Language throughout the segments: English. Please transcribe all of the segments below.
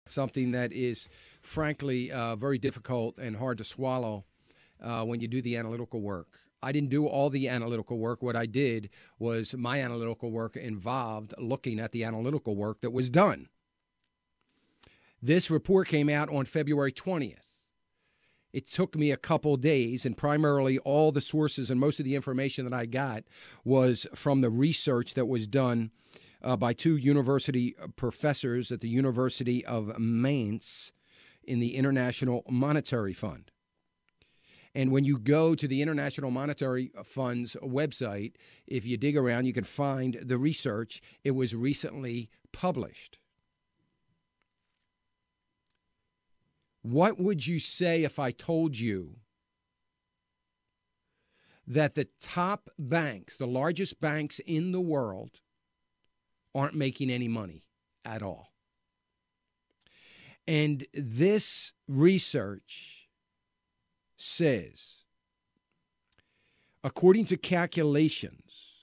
something that is, frankly, very difficult and hard to swallow when you do the analytical work. I didn't do all the analytical work. What I did was my analytical work involved looking at the analytical work that was done. This report came out on February 20th. It took me a couple days, and primarily all the sources and most of the information that I got was from the research that was done by two university professors at the University of Mainz in the International Monetary Fund. And when you go to the International Monetary Fund's website, if you dig around, you can find the research. It was recently published. What would you say if I told you that the top banks, the largest banks in the world, aren't making any money at all? And this research says, according to calculations,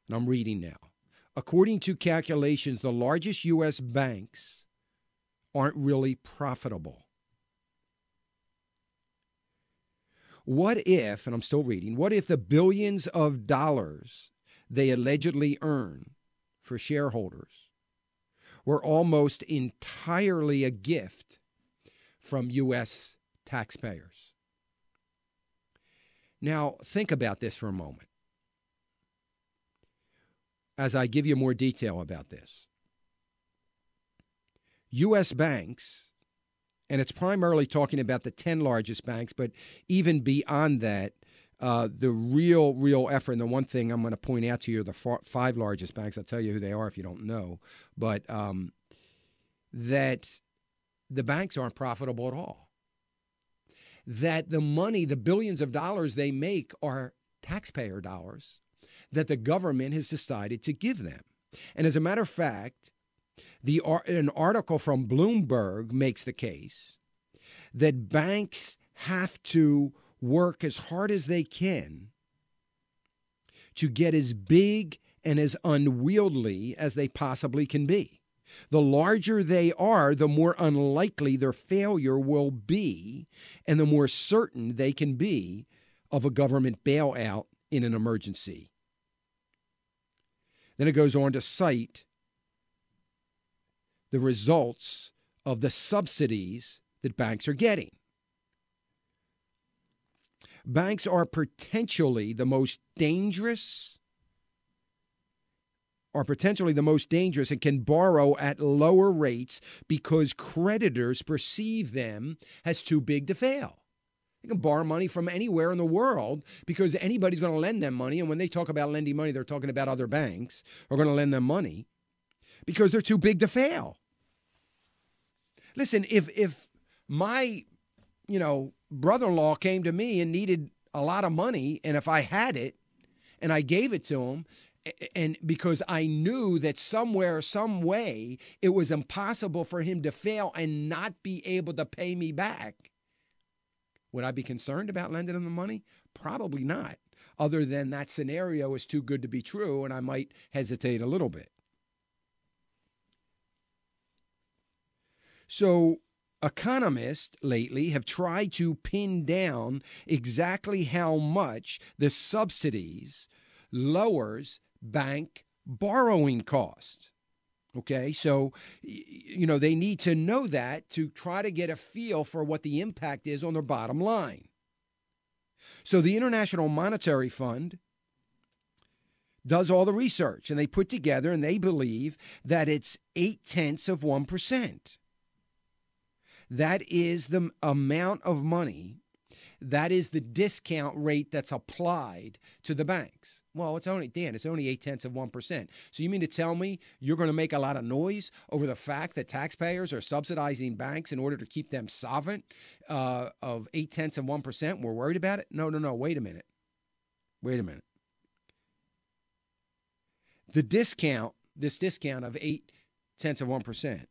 and I'm reading now, according to calculations, the largest U.S. banks aren't really profitable. What if, and I'm still reading, what if the billions of dollars they allegedly earn for shareholders were almost entirely a gift from U.S. taxpayers? Now, think about this for a moment as I give you more detail about this. U.S. banks, and it's primarily talking about the 10 largest banks, but even beyond that, the real effort, and the one thing I'm going to point out to you are the 5 largest banks. I'll tell you who they are if you don't know, but that the banks aren't profitable at all. That the money, the billions of dollars they make are taxpayer dollars that the government has decided to give them. And as a matter of fact, an article from Bloomberg makes the case that banks have to work as hard as they can to get as big and as unwieldy as they possibly can be. The larger they are, the more unlikely their failure will be, and the more certain they can be of a government bailout in an emergency. Then it goes on to cite the results of the subsidies that banks are getting. Banks are potentially the most dangerous and can borrow at lower rates because creditors perceive them as too big to fail. They can borrow money from anywhere in the world because anybody's going to lend them money. And when they talk about lending money, they're talking about other banks are going to lend them money because they're too big to fail. Listen, if my, brother-in-law came to me and needed a lot of money, and if I had it and I gave it to him, and because I knew that somewhere, some way, it was impossible for him to fail and not be able to pay me back, would I be concerned about lending him the money? Probably not, other than that scenario is too good to be true, and I might hesitate a little bit. So economists lately have tried to pin down exactly how much the subsidies lowers bank borrowing costs. Okay, so, they need to know that to try to get a feel for what the impact is on their bottom line. So the International Monetary Fund does all the research, and they put together, and they believe that it's 0.8%. That is the amount of money, that is the discount rate that's applied to the banks. Well, it's only 0.8%. So you mean to tell me you're going to make a lot of noise over the fact that taxpayers are subsidizing banks in order to keep them solvent of 0.8%? We're worried about it? No. Wait a minute. This discount of 0.8%,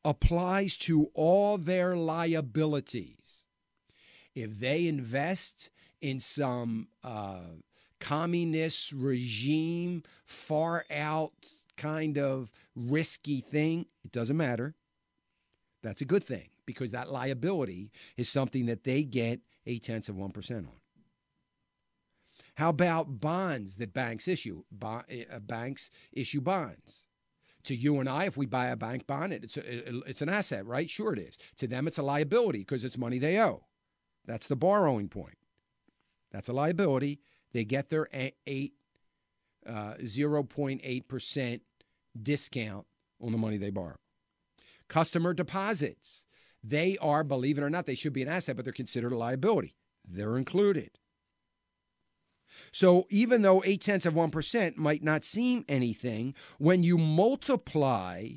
applies to all their liabilities. If they invest in some communist regime, far out kind of risky thing, it doesn't matter. That's a good thing because that liability is something that they get 0.8% on. How about bonds that banks issue? Banks issue bonds. To you and I, if we buy a bank bond, it's an asset, right? Sure it is. To them, it's a liability because it's money they owe. That's the borrowing point. That's a liability. They get their 0.8% discount on the money they borrow. Customer deposits. They are, believe it or not, they should be an asset, but they're considered a liability. They're included. So even though 0.8% might not seem anything, when you multiply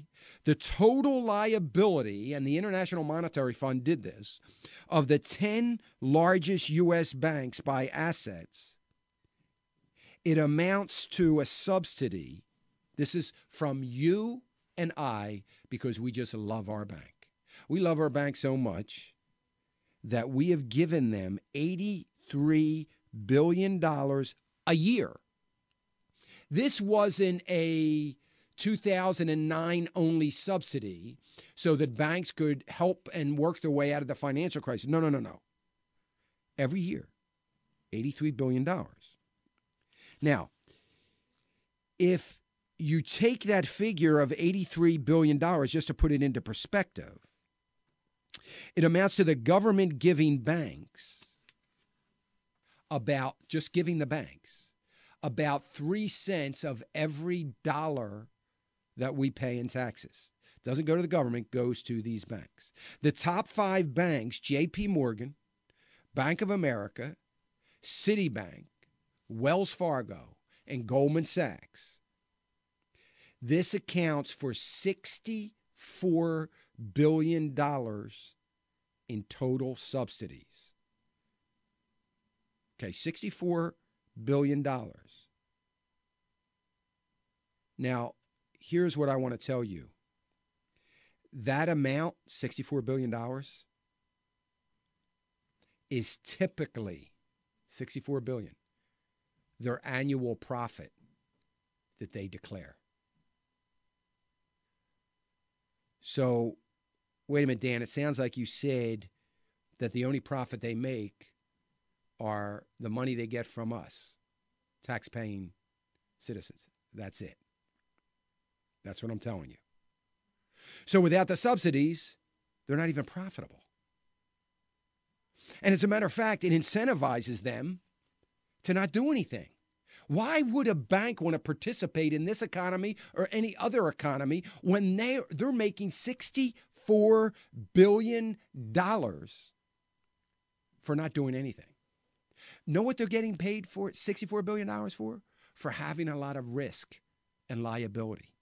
the total liability, and the International Monetary Fund did this, of the 10 largest U.S. banks by assets, it amounts to a subsidy. This is from you and I because we just love our bank. We love our bank so much that we have given them $83 billion a year. This wasn't a 2009 only subsidy so that banks could help and work their way out of the financial crisis. No. Every year, $83 billion. Now, if you take that figure of $83 billion, just to put it into perspective, it amounts to the government giving banks about 3 cents of every dollar that we pay in taxes. Doesn't go to the government, goes to these banks. The top 5 banks, J.P. Morgan, Bank of America, Citibank, Wells Fargo, and Goldman Sachs. This accounts for $64 billion in total subsidies. Okay, $64 billion. Now, here's what I want to tell you. That amount, $64 billion, is typically $64 billion, their annual profit that they declare. So, wait a minute, Dan, it sounds like you said that the only profit they make are the money they get from us, tax-paying citizens. That's it. That's what I'm telling you. So without the subsidies, they're not even profitable. And as a matter of fact, it incentivizes them to not do anything. Why would a bank want to participate in this economy or any other economy when they're making $64 billion for not doing anything? Know what they're getting paid for $64 billion for? For having a lot of risk and liability.